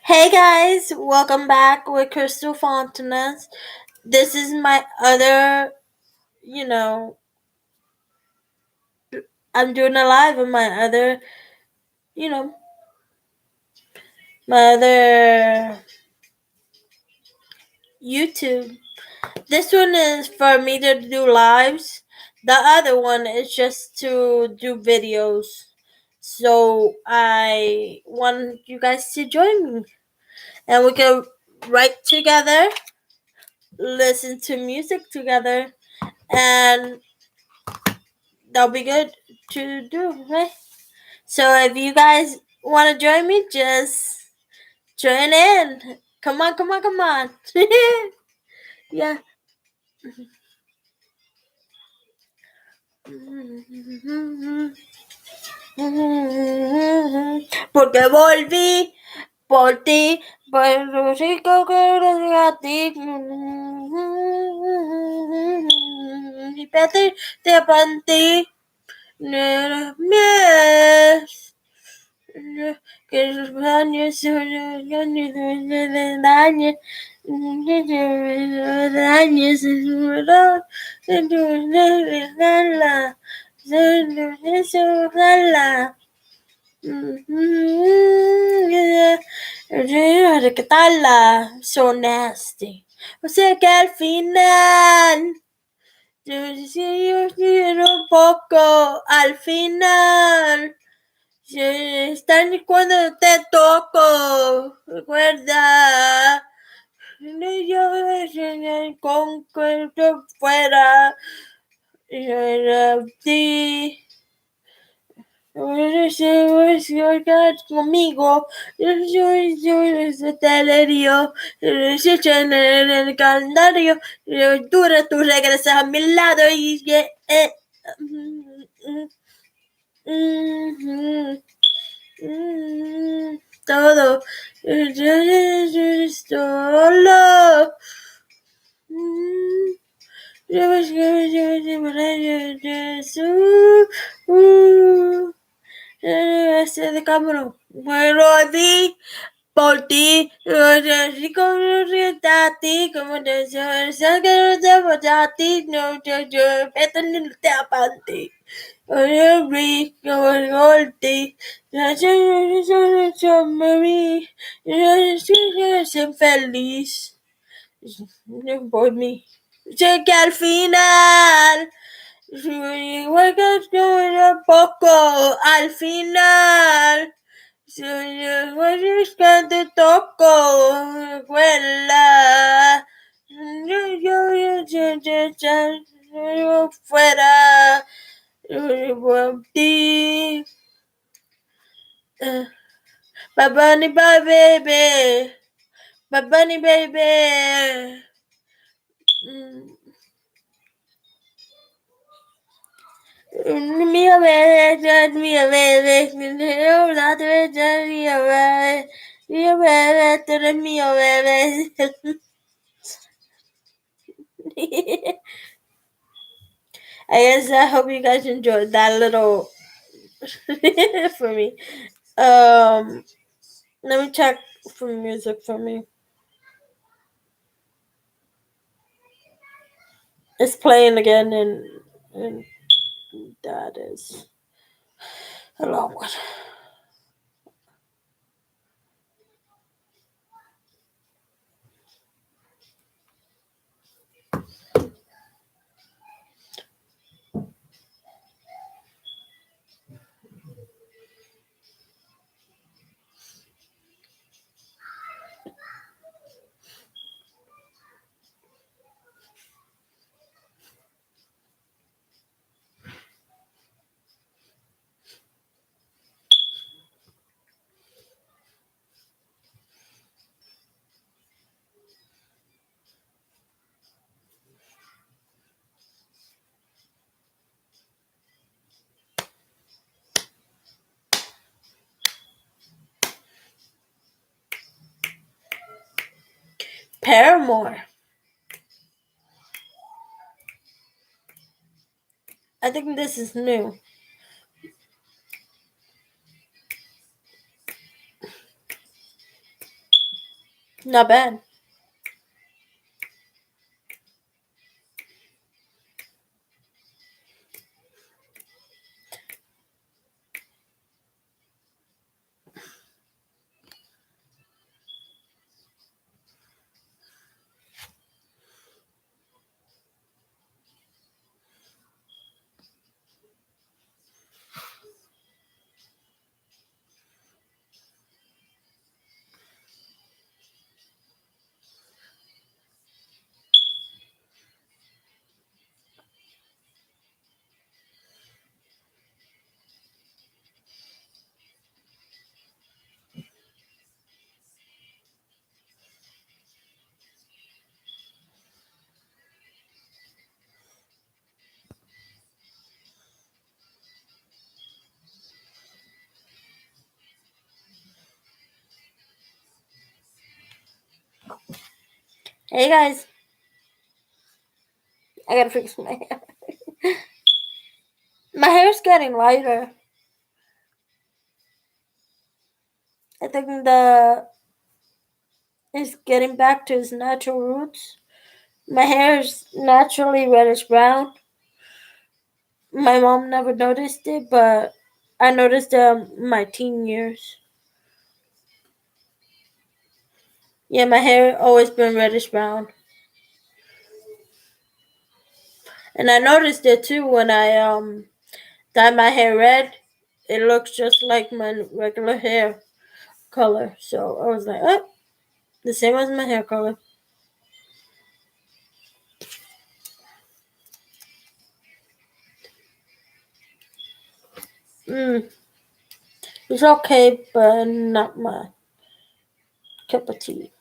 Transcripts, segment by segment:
Hey guys, welcome back with Crystal Fontanes. This is my other, you know, I'm doing a live on my other, you know, my other YouTube. This one is for me to do lives. The other one is just to do videos. So I want you guys to join me and we can write together, listen to music together, and that'll be good to do, right? So if you guys want to join me, just join in. Come on, come on, come on. Yeah. Porque volví por ti, Puerto Rico, que a ti. Y pedirte para ti. Yes. Que los años son años de años. Años ¿qué tal la? So nasty. O sea que al final yo un poco al final. Están cuando te toco, recuerda. Yo con cuerpo fuera ti. Conmigo, yo te le dio, en el calendario, dura, tú regresas a mi lado y todo, solo. De Cameron. Bueno, di por ti, rico a ti, como te sé que no te voy a ti, no, yo, esto no te apanti. Rico, goldi, yo me soy feliz por mí. Sé que al final igual que un poco al final. Que te toco, recuerda. Yo fuera por ti. Bye bunny, bye baby. Bye bunny, baby. Mia bene, mia bene, una bene, mia bene, mia bene. I hope you guys enjoyed that little for me. Let me check for music for me. It's playing again, and that is a long one. Paramore. I think this is new. Not bad. Hey guys, I gotta fix my hair. My hair's getting lighter. I think it's getting back to its natural roots. My hair is naturally reddish brown. My mom never noticed it, but I noticed it in my teen years. Yeah, my hair always been reddish brown. And I noticed it too when I dye my hair red. It looks just like my regular hair color. So I was like, oh, the same as my hair color. It's okay, but not my cup of tea.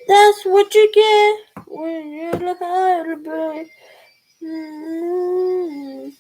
That's what you get when you're the holiday. Mm.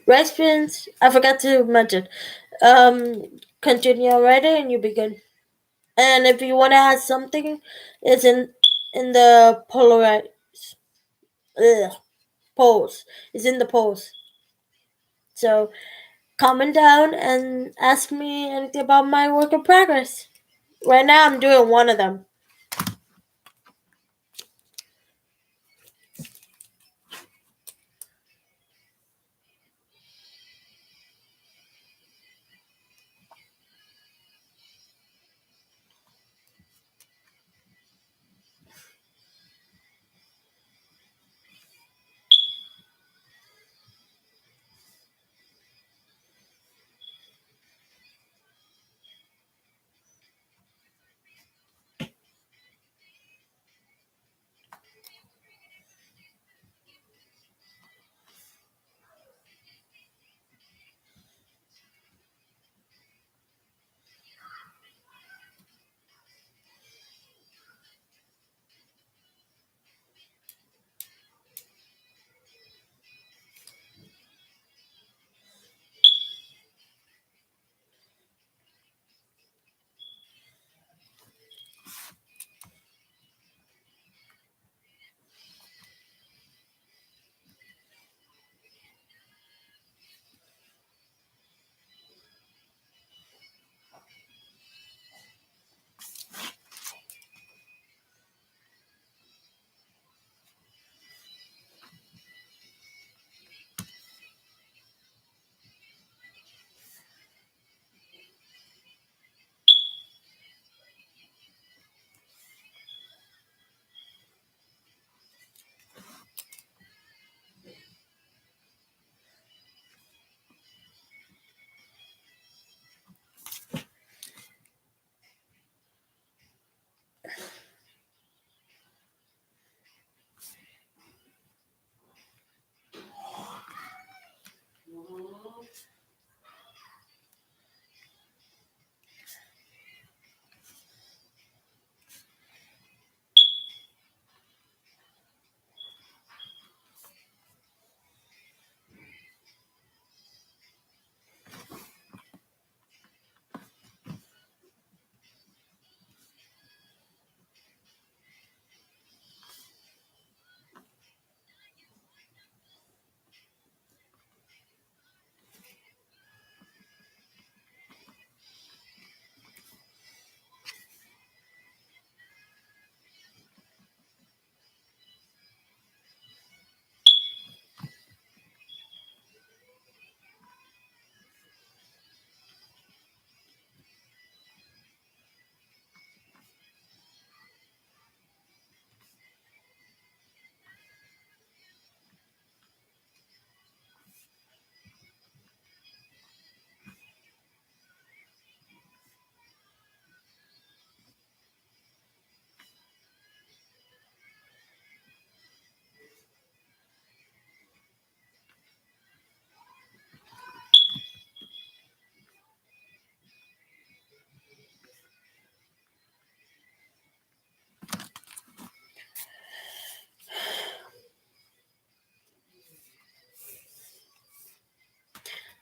Recipes, I forgot to mention. Continue writing and you begin. And if you want to add something, it's in the polls. It's in the polls. So comment down and ask me anything about my work in progress. Right now, I'm doing one of them.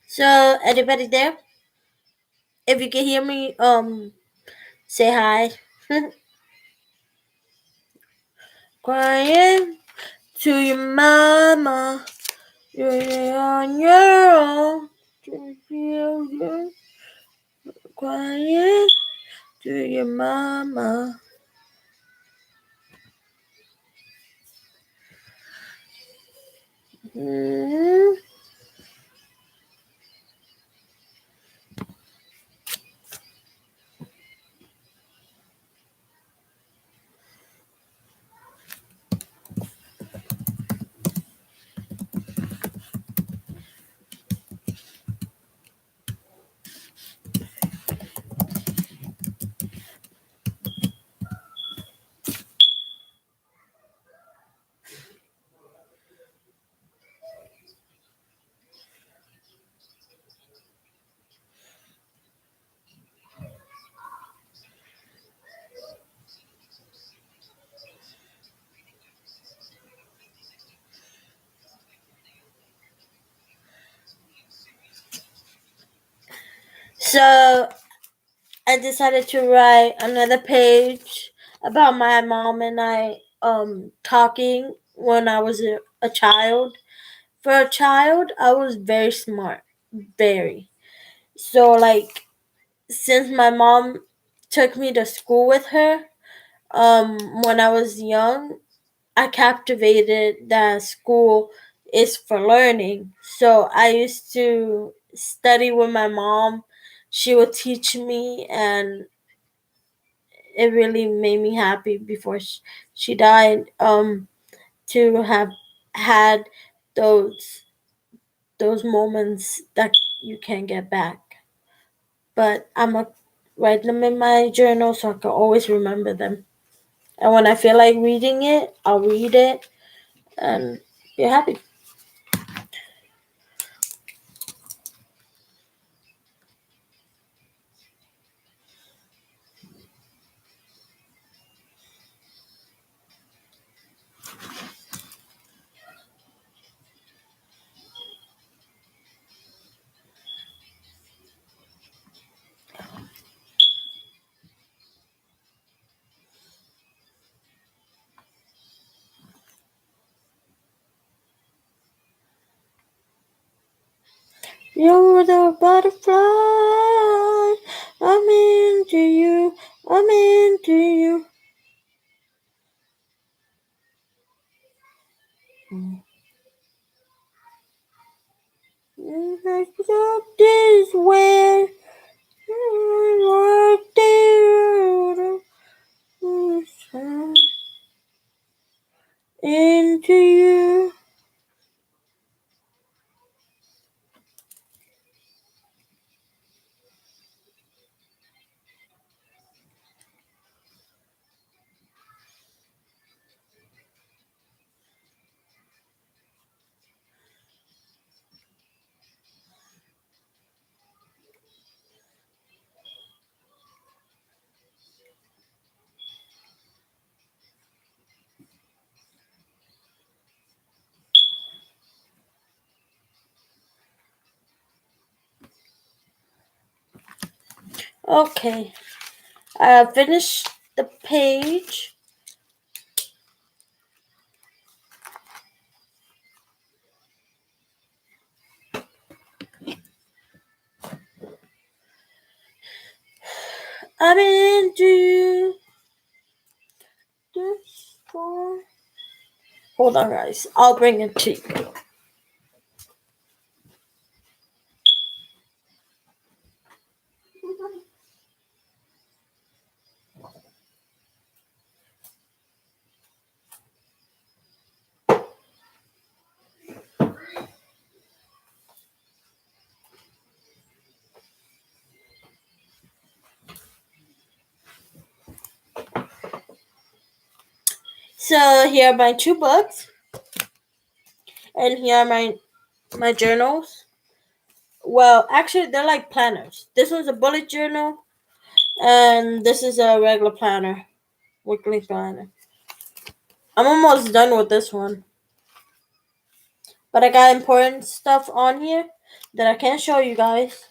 So, anybody there? If you can hear me, say hi. Crying to your mama, you're on your own. Crying to your mama. Mm-hmm. So I decided to write another page about my mom and I talking when I was a child. For a child, I was very smart, very. So like since my mom took me to school with her when I was young, I captivated that school is for learning. So I used to study with my mom. She would teach me, and it really made me happy before she died to have had those those moments that you can't get back. But I'm gonna write them in my journal so I can always remember them. And when I feel like reading it, I'll read it and be happy. You're the butterfly. I'm into you. I'm into you. This way. Into you. Okay, I finished the page. I'm into you. This far. Hold on, guys. I'll bring it to you. So here are my two books, and here are my journals. Well, actually, they're like planners. This one's a bullet journal, and this is a regular planner, weekly planner. I'm almost done with this one, but I got important stuff on here that I can't show you guys.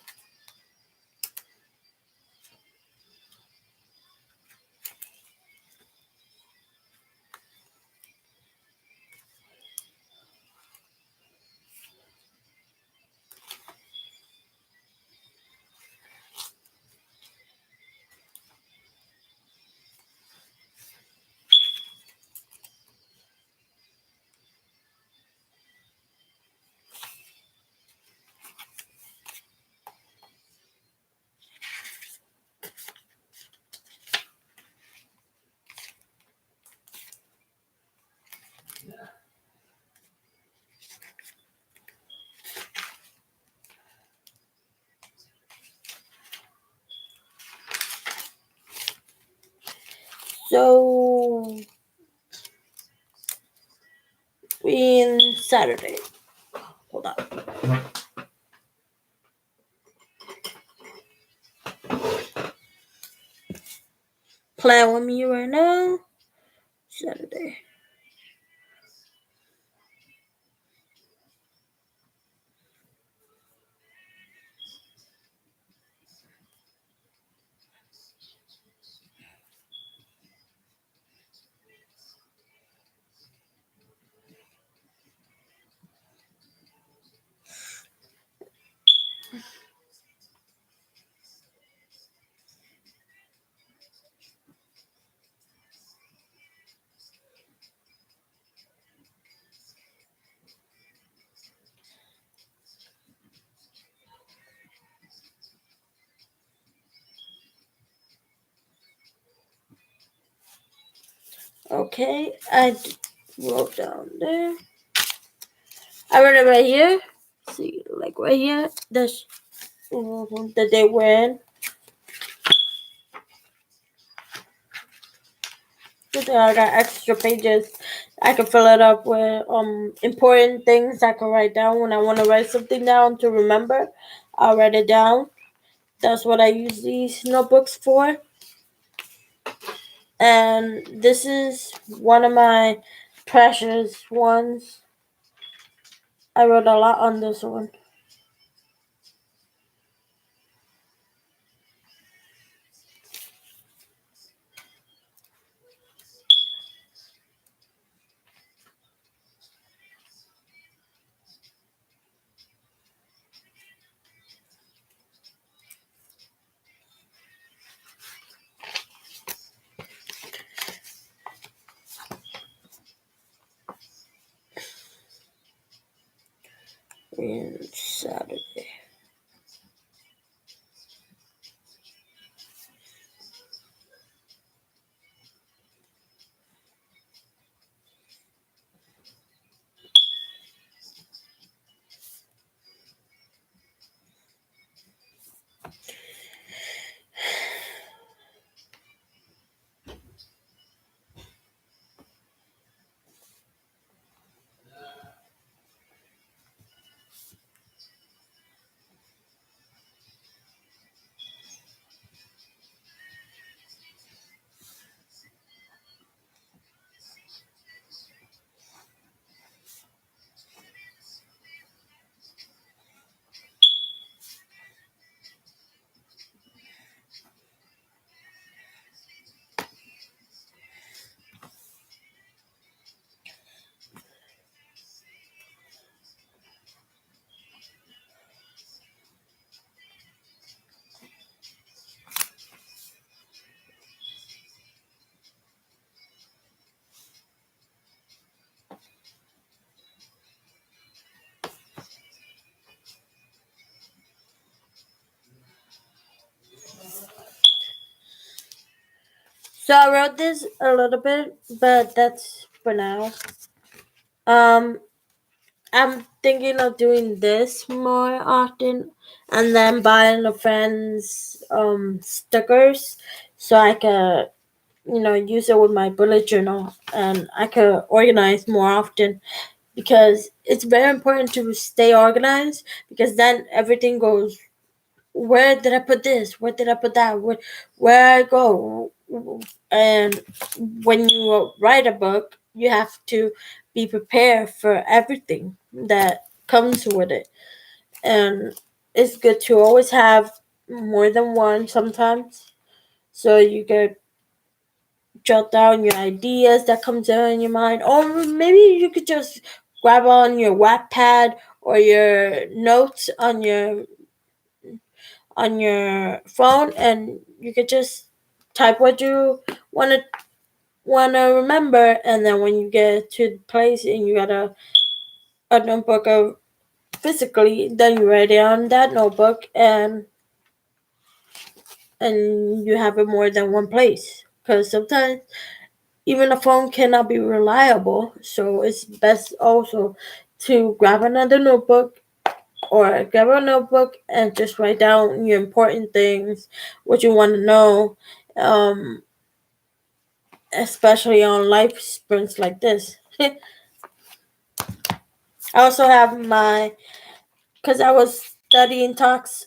So, in Saturday. Hold on. Plan with me right now. Saturday. Okay, wrote down there. I wrote it right here. See, like right here. That's the day we're in. I got extra pages. I can fill it up with important things I can write down when I want to write something down to remember. I'll write it down. That's what I use these notebooks for. And this is one of my precious ones. I wrote a lot on this one. And Saturday. So I wrote this a little bit, but that's for now. Um, I'm thinking of doing this more often, and then buying a friend's stickers so I could use it with my bullet journal, and I could organize more often because it's very important to stay organized because then everything goes. Where did I put this? Where did I put that? Where I go? And when you write a book, you have to be prepared for everything that comes with it. And it's good to always have more than one sometimes. So you could jot down your ideas that comes out in your mind. Or maybe you could just grab on your Wattpad or your notes on your phone, and you could just type what you want to remember, and then when you get to the place and you got a notebook of physically, then you write it on that notebook, and you have it more than one place because sometimes even a phone cannot be reliable, so it's best also to grab another notebook or grab a notebook and just write down your important things, what you want to know, um, especially on life sprints like this. I also have because I was studying tax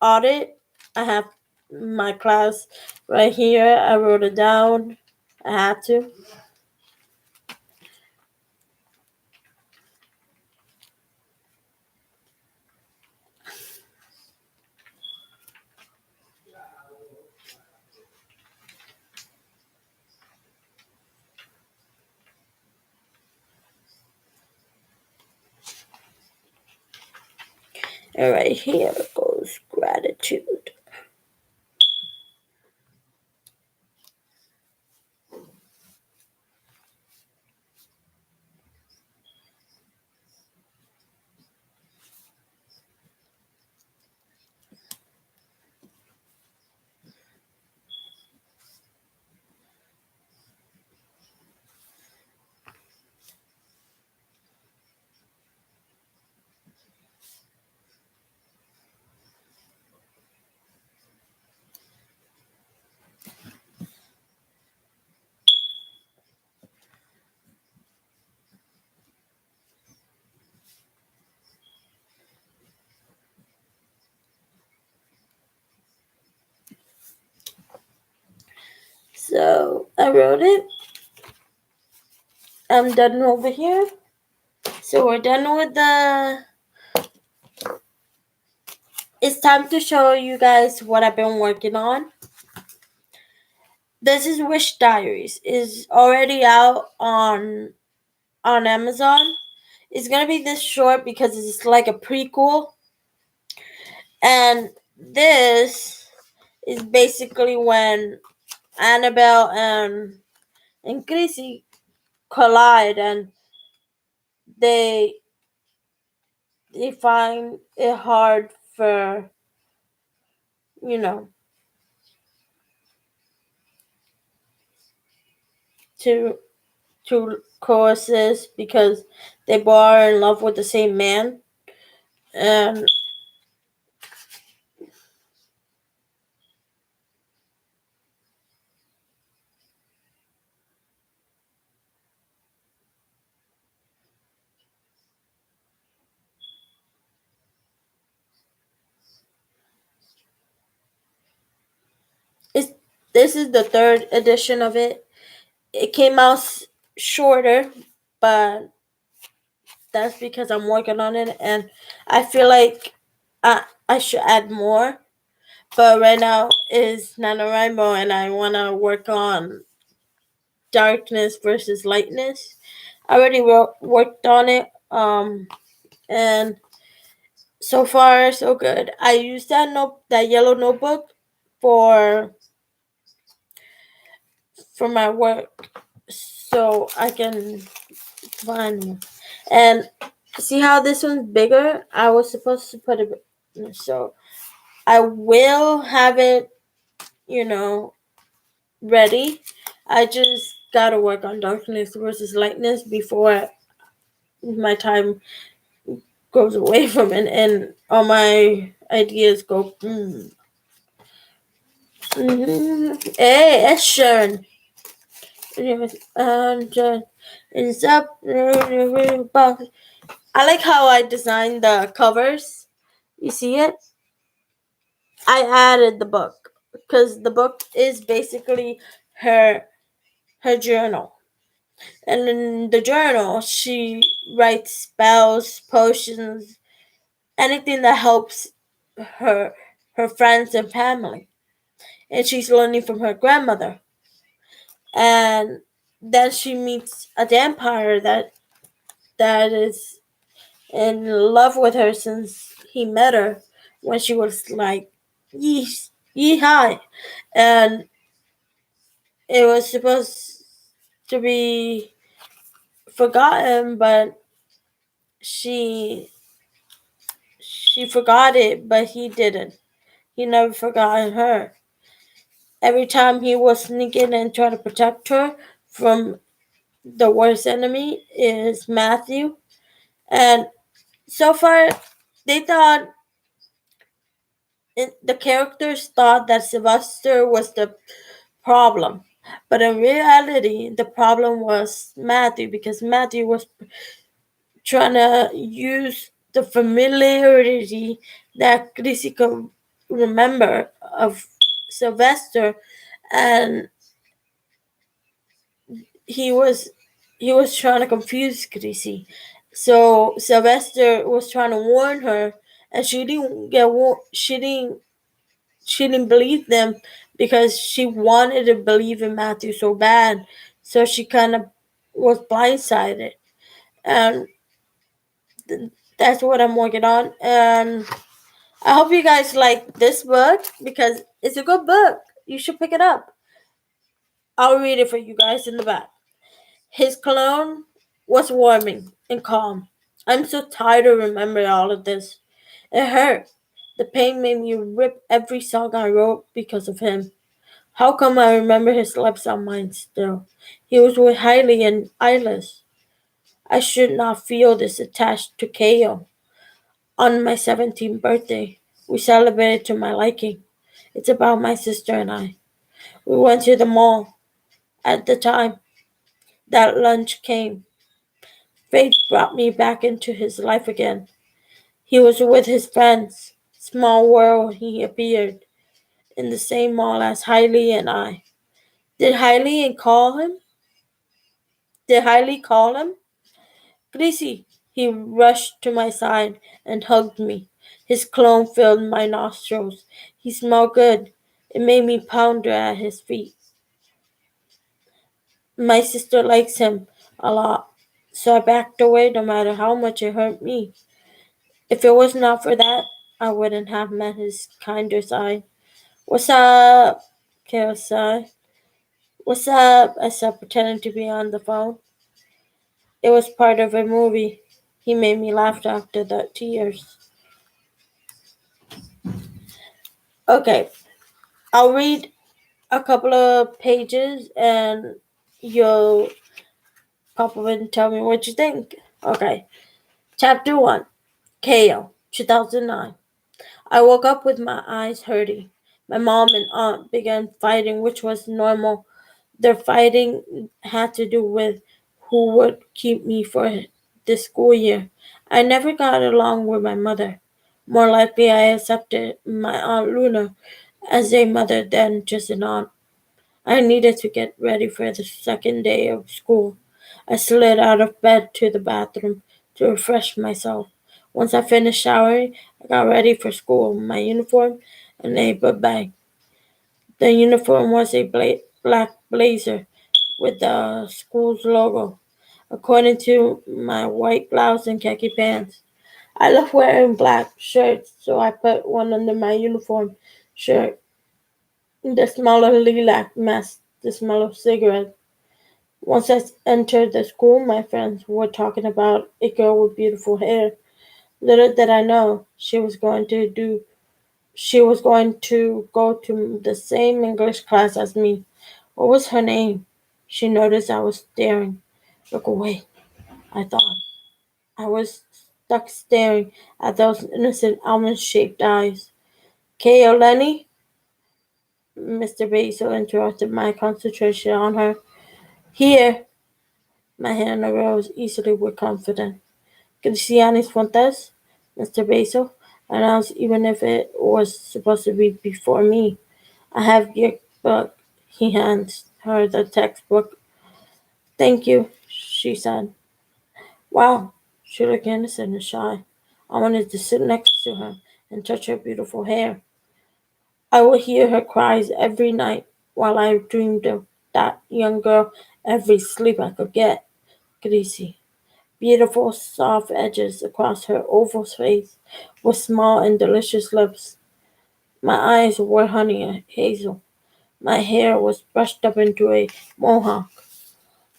audit. I have my class right here. I wrote it down. I had to. All right, here goes gratitude. So I wrote it. I'm done over here. So we're done with the. It's time to show you guys what I've been working on. This is Wish Diaries. Is already out on Amazon. It's gonna be this short because it's like a prequel. And this is basically when Annabelle and Chrissy collide, and they find it hard for, you know, to coexist because they both are in love with the same man. And it's, this is the third edition of it. It came out shorter, but that's because I'm working on it, and I feel like I should add more. But right now is NaNoWriMo, and I want to work on darkness versus lightness. I already worked on it, and so far so good. I used that yellow notebook for my work, so I can find it. And see how this one's bigger? I was supposed to put it, so I will have it, ready. I just gotta work on darkness versus lightness before my time goes away from it and all my ideas go. Hey, it's Sharon. It's up. I like how I designed the covers. You see it? I added the book because the book is basically her journal. And in the journal, she writes spells, potions, anything that helps her friends and family. And she's learning from her grandmother. And then she meets a vampire that is in love with her since he met her when she was like yee high. And it was supposed to be forgotten, but she forgot it, but he didn't. He never forgot her. Every time he was sneaking and trying to protect her from the worst enemy is Matthew. And so far, they thought the characters thought that Sylvester was the problem, but in reality, the problem was Matthew because Matthew was trying to use the familiarity that Chrissy could remember of Sylvester, and he was trying to confuse Chrissy. So Sylvester was trying to warn her, and she didn't get she didn't believe them because she wanted to believe in Matthew so bad. So she kind of was blindsided, and that's what I'm working on. And I hope you guys like this book because it's a good book. You should pick it up. I'll read it for you guys in the back. His cologne was warming and calm. I'm so tired of remembering all of this. It hurt. The pain made me rip every song I wrote because of him. How come I remember his lips on mine still? He was with Hailey and Eyeless. I should not feel this attached to Ko. On my 17th birthday, we celebrated to my liking. It's about my sister and I. We went to the mall. At the time that lunch came, fate brought me back into his life again. He was with his friends. Small world he appeared in the same mall as Hailey and I. Did Hailey call him? Did Hailey call him? Greasy. He rushed to my side and hugged me. His cologne filled my nostrils. He smelled good. It made me pounder at his feet. My sister likes him a lot, so I backed away no matter how much it hurt me. If it was not for that, I wouldn't have met his kinder side. What's up? Kale said. What's up? I said, pretending to be on the phone. It was part of a movie. He made me laugh after the tears. Okay, I'll read a couple of pages and you'll pop up and tell me what you think. Okay, Chapter 1, Kale, 2009. I woke up with my eyes hurting. My mom and aunt began fighting, which was normal. Their fighting had to do with who would keep me for this school year. I never got along with my mother. More likely, I accepted my Aunt Luna as a mother than just an aunt. I needed to get ready for the second day of school. I slid out of bed to the bathroom to refresh myself. Once I finished showering, I got ready for school, my uniform and a book bag. The uniform was a black blazer with the school's logo, according to my white blouse and khaki pants. I love wearing black shirts, so I put one under my uniform shirt. The smell of lilac masked the smell of cigarettes. Once I entered the school, my friends were talking about a girl with beautiful hair. Little did I know she was going to go to the same English class as me. What was her name? She noticed I was staring. Look away, I thought. I was stuck staring at those innocent almond shaped eyes. K.O. Lenny? Mr. Basil interrupted my concentration on her. Here, my hand arose easily with confidence. Cristianis Fuentes, Mr. Basil, announced even if it was supposed to be before me. I have your book. He hands her the textbook. Thank you, she said. Wow, she looked innocent and shy. I wanted to sit next to her and touch her beautiful hair. I would hear her cries every night while I dreamed of that young girl every sleep I could get. Greasy. Beautiful soft edges across her oval face with small and delicious lips. My eyes were honey hazel. My hair was brushed up into a mohawk,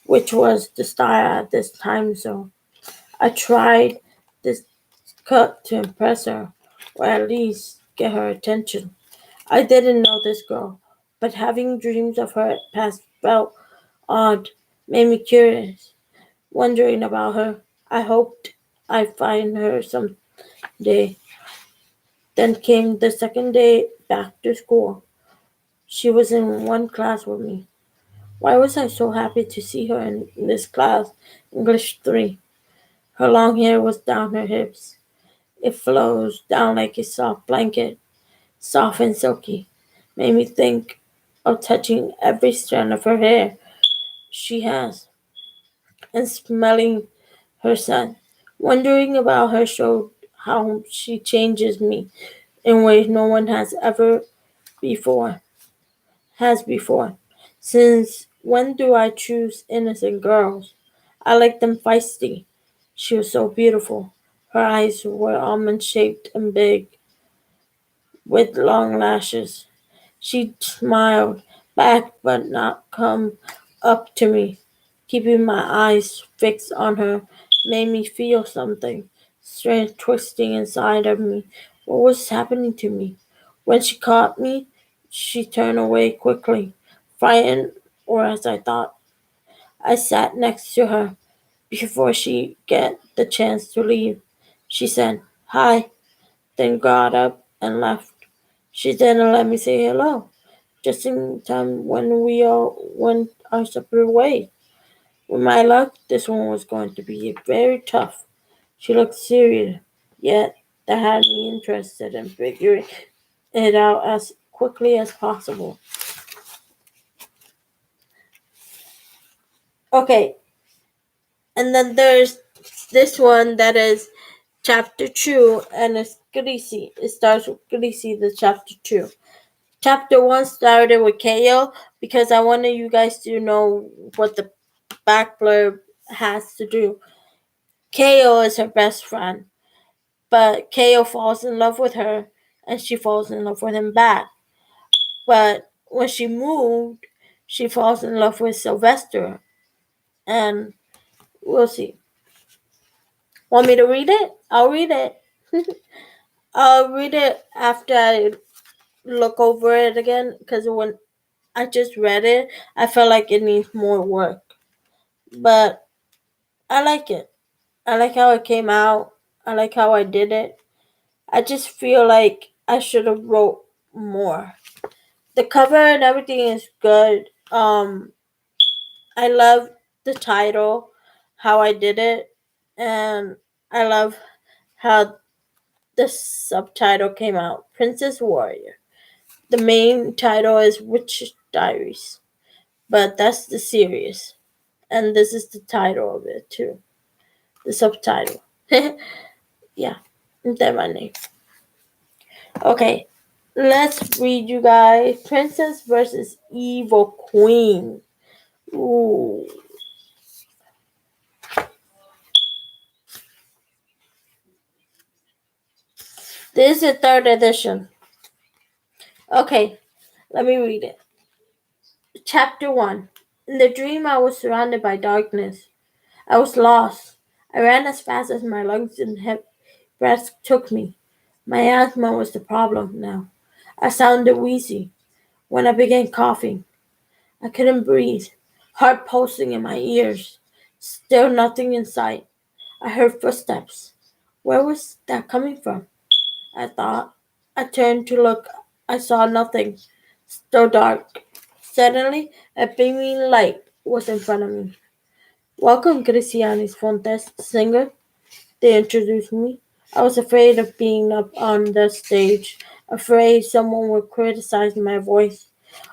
which was the style at this time zone. I tried this cut to impress her, or at least get her attention. I didn't know this girl, but having dreams of her past felt odd, made me curious, wondering about her. I hoped I'd find her someday. Then came the second day back to school. She was in one class with me. Why was I so happy to see her in this class, English 3? Her long hair was down her hips. It flows down like a soft blanket, soft and silky. Made me think of touching every strand of her hair she has and smelling her scent. Wondering about her showed how she changes me in ways no one before has before. Since when do I choose innocent girls? I like them feisty. She was so beautiful. Her eyes were almond shaped and big, with long lashes. She smiled back but not come up to me. Keeping my eyes fixed on her made me feel something strange twisting inside of me. What was happening to me? When she caught me, she turned away quickly, frightened, or as I thought. I sat next to her before she get the chance to leave. She said, "Hi," then got up and left. She didn't let me say hello, just in time when we all went our separate ways. With my luck, this one was going to be very tough. She looked serious, yet that had me interested in figuring it out as quickly as possible. Okay, and then there's this one that is chapter 2, and it's Greasy. It starts with Greasy, the chapter 2. Chapter 1 started with Kale because I wanted you guys to know what the back blurb has to do. Kale is her best friend, but Kale falls in love with her, and she falls in love with him back. But when she moved, she falls in love with Sylvester, and we'll see. Want me to read it? I'll read it. I'll read it after I look over it again, because when I just read it, I felt like it needs more work. But I like it. I like how it came out. I like how I did it. I just feel like I should have wrote more. The cover and everything is good. I love the title, how I did it, and I love how the subtitle came out. Princess Warrior. The main title is Witch Diaries, but that's the series, and this is the title of it too. The subtitle. Yeah, that's my name. Okay, let's read, you guys. Princess versus Evil Queen. Ooh. This is the third edition. Okay, let me read it. Chapter 1. In the dream, I was surrounded by darkness. I was lost. I ran as fast as my lungs and hip breath took me. My asthma was the problem now. I sounded wheezy. When I began coughing, I couldn't breathe, heart pulsing in my ears. Still nothing in sight. I heard footsteps. Where was that coming from? I thought. I turned to look. I saw nothing. Still dark. Suddenly, a beaming light was in front of me. Welcome, Cristianis Fontes, singer. They introduced me. I was afraid of being up on the stage, afraid someone would criticize my voice.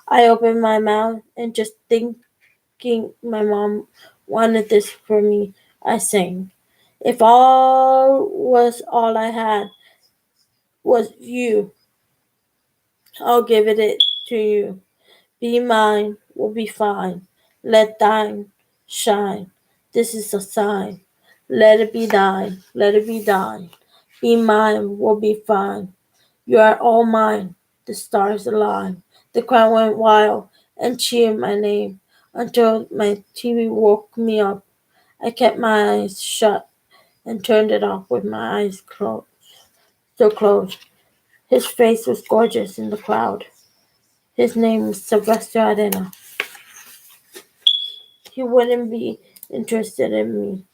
I opened my mouth and just thinking my mom wanted this for me, I sang. If all I had was you, I'll give it to you. Be mine, we'll be fine. Let thine shine. This is a sign. Let it be thine, let it be thine. Be mine, we'll be fine. You are all mine. The stars align. The crowd went wild and cheered my name until my TV woke me up. I kept my eyes shut and turned it off with my eyes closed. Still closed. His face was gorgeous in the crowd. His name was Sylvester Arena. He wouldn't be interested in me,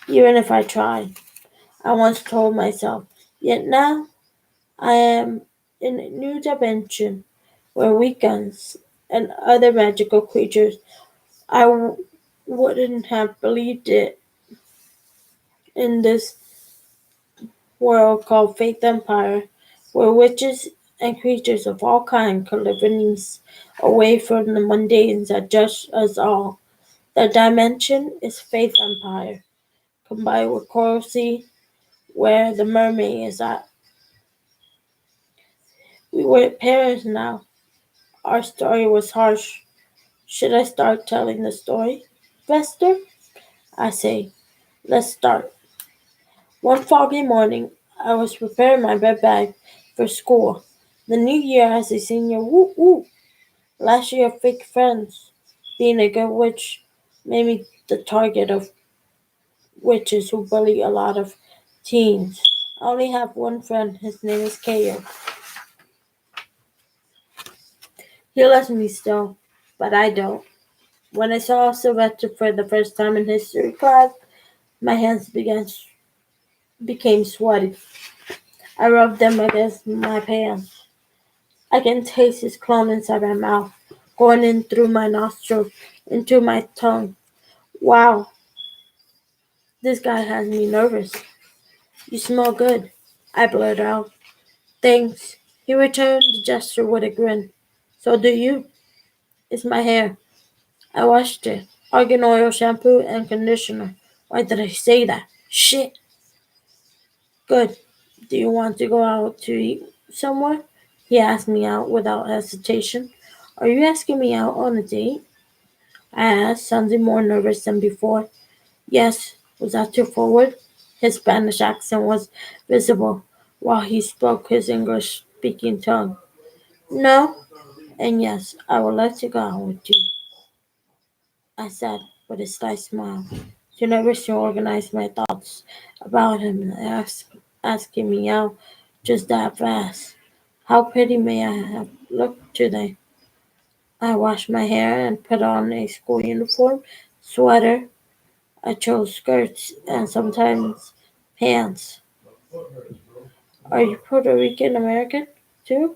even if I tried. I once told myself. Yet now I am in a new dimension where weekends and other magical creatures. Wouldn't have believed it in this world called Faith Empire, where witches and creatures of all kinds could live in ease, away from the mundanes that judge us all. The dimension is Faith Empire, combined with Coral Sea, where the mermaid is at. We were parents now. Our story was harsh. Should I start telling the story? Vester? I say, let's start. One foggy morning, I was preparing my bed bag for school. The new year as a senior, woo woo. Last year, fake friends. Being a good witch made me the target of witches who bully a lot of teens. I only have one friend. His name is Kale. He loves me still, but I don't. When I saw Sylvester for the first time in history class, my hands became sweaty. I rubbed them against my pants. I can taste his cologne inside my mouth, going in through my nostrils, into my tongue. Wow, this guy has me nervous. You smell good, I blurted out. Thanks. He returned the gesture with a grin. So do you. It's my hair. I washed it. Argan oil, shampoo, and conditioner. Why did I say that? Shit. Good. Do you want to go out to eat somewhere? He asked me out without hesitation. Are you asking me out on a date? I asked, sounding more nervous than before. Yes. Was that too forward? His Spanish accent was visible while he spoke his English speaking tongue. No, and yes, I would like to go out with you, I said with a slight smile. Too nervous to organize my thoughts about him asking me out just that fast. How pretty may I have looked today? I washed my hair and put on a school uniform, sweater. I chose skirts and sometimes pants. Are you Puerto Rican American too?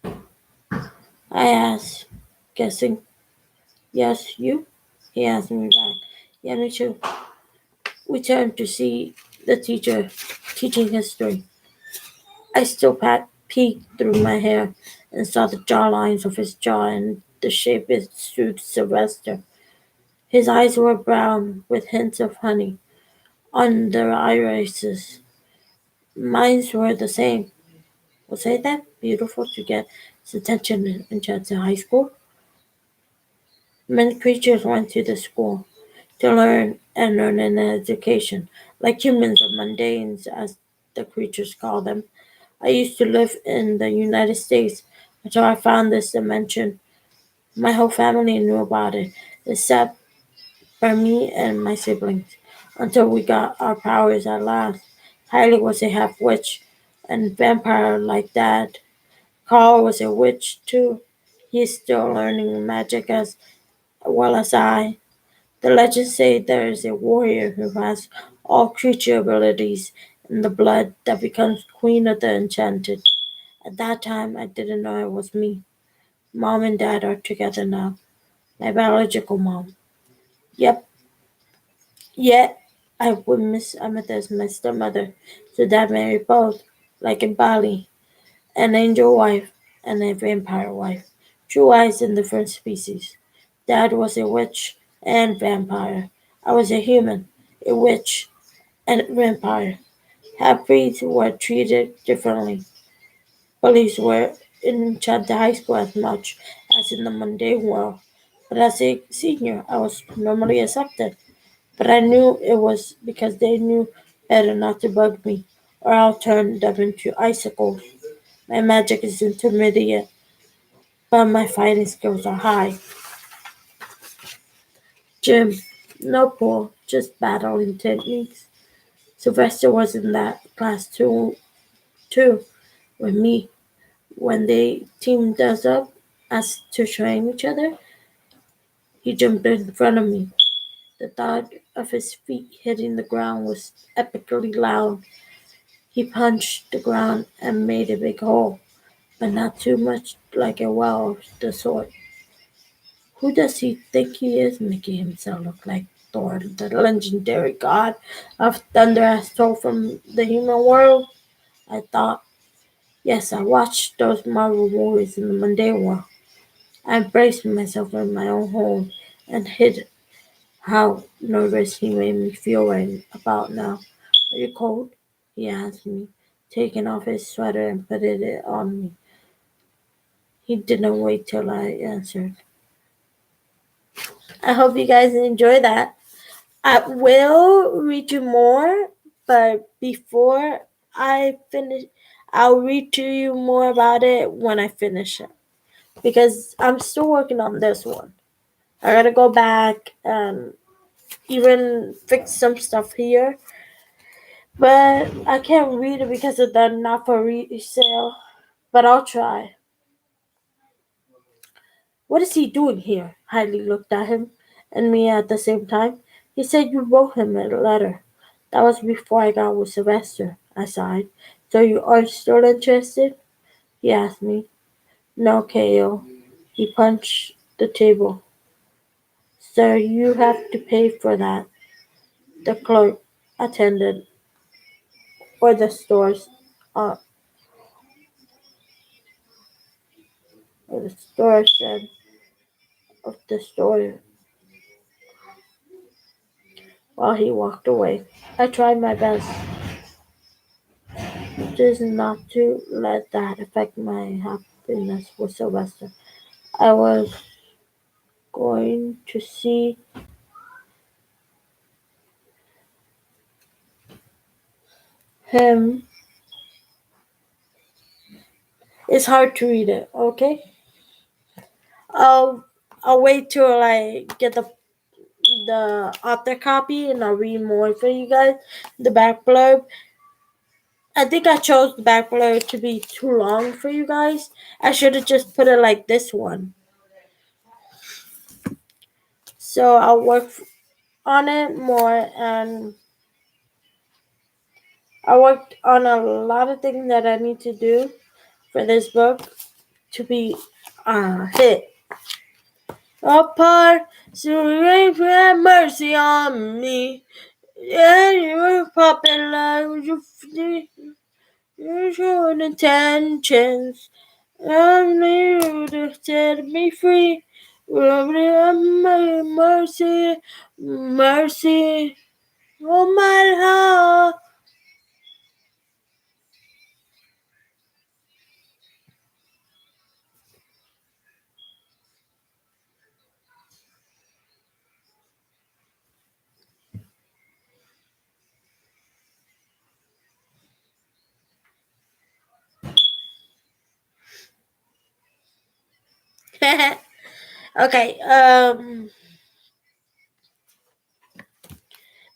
I asked, guessing. Yes, you? He asked me back. Yeah, me too. We turned to see the teacher teaching history. I still peeked through my hair and saw the jawlines of his jaw and the shape it suited Sylvester. His eyes were brown with hints of honey on their irises. Mine were the same. Was I that beautiful to get his attention in Chatsey High School? Many creatures went to the school to learn and earn an education, like humans or mundanes, as the creatures call them. I used to live in the United States until I found this dimension. My whole family knew about it, except for me and my siblings, until we got our powers at last. Hailey was a half witch and vampire like Dad. Carl was a witch too. He's still learning magic as well as I. The legends say there is a warrior who has all creature abilities in the blood that becomes queen of the enchanted. At that time, I didn't know it was me. Mom and Dad are together now. My biological mom. Yep. Yet, I would miss Amethyst, my stepmother. So Dad married both, like in Bali, an angel wife and a vampire wife. True eyes in different species. Dad was a witch and vampire. I was a human, a witch, and a vampire. Half breeds were treated differently. Bullies were in Chad High School as much as in the mundane world. But as a senior, I was normally accepted. But I knew it was because they knew better not to bug me, or I'll turn them into icicles. My magic is intermediate, but my fighting skills are high. Gym, no pool, just battling techniques. Sylvester was in that class too, with me. When they teamed us up as to train each other, he jumped in front of me. The thud of his feet hitting the ground was epically loud. He punched the ground and made a big hole, but not too much like a well of the sort. Who does he think he is, making himself look like Thor, the legendary god of thunder as told from the human world? I thought. Yes, I watched those Marvel movies in the mundane world. I embraced myself in my own home and hid how nervous he made me feel right about now. Are you cold? He asked me, taking off his sweater and putting it on me. He didn't wait till I answered. I hope you guys enjoy that. I will read you more, but before I finish, I'll read to you more about it when I finish it because I'm still working on this one. I gotta go back and even fix some stuff here, but I can't read it because of the not for resale. But I'll try. What is he doing here? Hailey looked at him and me at the same time. He said you wrote him a letter. That was before I got with Sylvester. I sighed. So you are still interested? He asked me. No, Ko. He punched the table. Sir, you have to pay for that. The clerk attended, or the stores, uh, or the store said. of the story while he walked away. I tried my best just not to let that affect my happiness with Sylvester. I was going to see him. It's hard to read it, okay? I'll I'll wait till I get the author copy and I'll read more for you guys. The back blurb. I think I chose the back blurb to be too long for you guys. I should have just put it like this one. So I'll work on it more, and I worked on a lot of things that I need to do for this book to be a hit. Apart, so you have mercy on me. Yeah, you were popping like you showed intentions. Only you to set me free. Mercy, mercy, no matter how. Okay,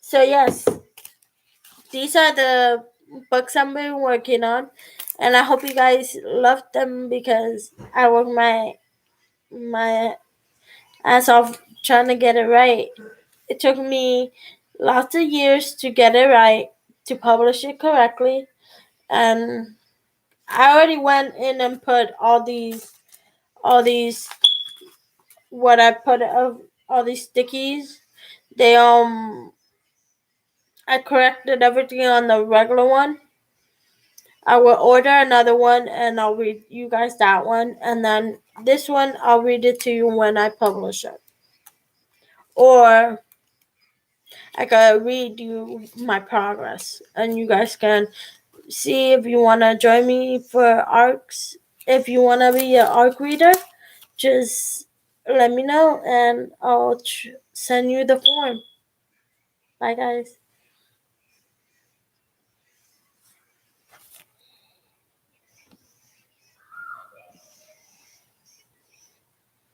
so yes, these are the books I've been working on, and I hope you guys love them because I work my ass off trying to get it right. It took me lots of years to get it right, to publish it correctly, and I already went in and put all these what I put of all these stickies. They I corrected everything on the regular one. I will order another one and I'll read you guys that one, and then this one I'll read it to you when I publish it. Or I could read you my progress and you guys can see if you want to join me for arcs. If you want to be an arc reader, just let me know and I'll send you the form. Bye, guys.